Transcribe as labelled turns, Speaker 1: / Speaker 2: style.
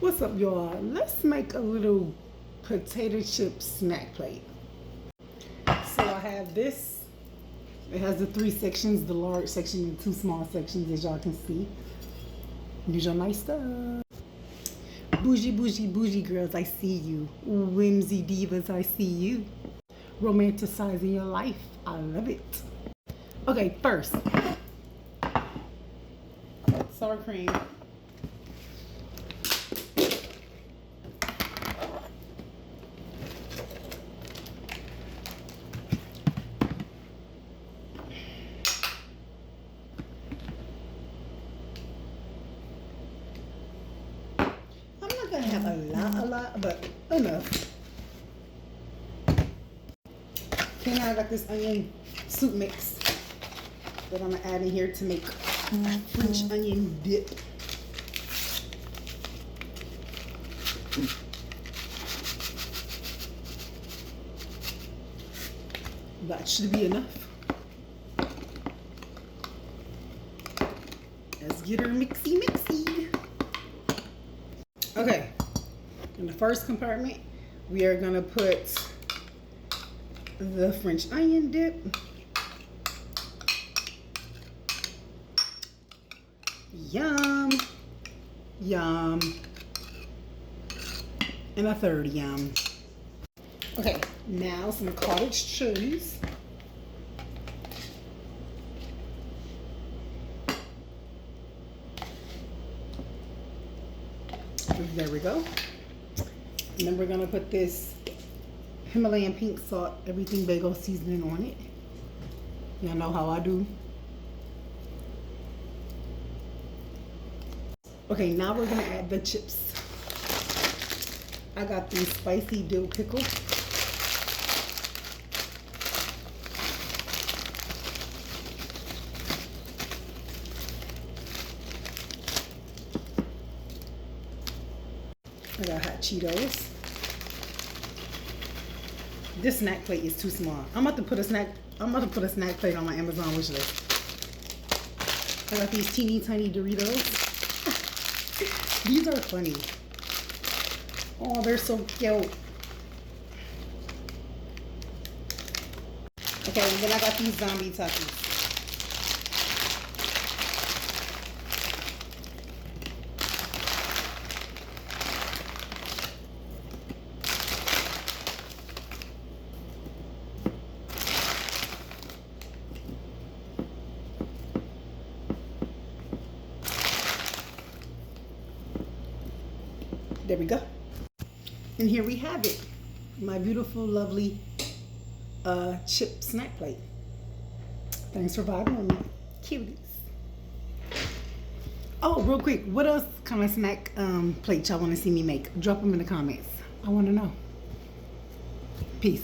Speaker 1: What's up, y'all? Let's make a little potato chip snack plate. So I have this. It has the 3 sections, the large section and 2 small sections, as y'all can see. Use your nice stuff. Bougie, bougie, bougie girls, I see you. Whimsy divas, I see you. Romanticizing your life, I love it. Okay, first, sour cream. I'm not gonna have a lot, but enough. Okay, now I got this onion soup mix that I'm gonna add in here to make French onion dip. That should be enough. Let's get her mixy mixy. Okay, in the first compartment, we are gonna put the French onion dip. Yum, yum, and a third yum. Okay, now some cottage cheese. There we go. And then we're gonna put this Himalayan pink salt everything bagel seasoning on it. Y'all know how I do. Okay, now we're gonna add the chips. I got the spicy dill pickle. I got hot Cheetos. This snack plate is too small. I'm about to put a snack plate on my Amazon wish list. I got these teeny tiny Doritos. These are funny. Oh, they're so cute. Okay, and then I got these zombie Takis. There we go. And here we have it. My beautiful, lovely chip snack plate. Thanks for vibing with me. Cuties. Oh, real quick, what else kind of snack plate y'all want to see me make? Drop them in the comments. I want to know. Peace.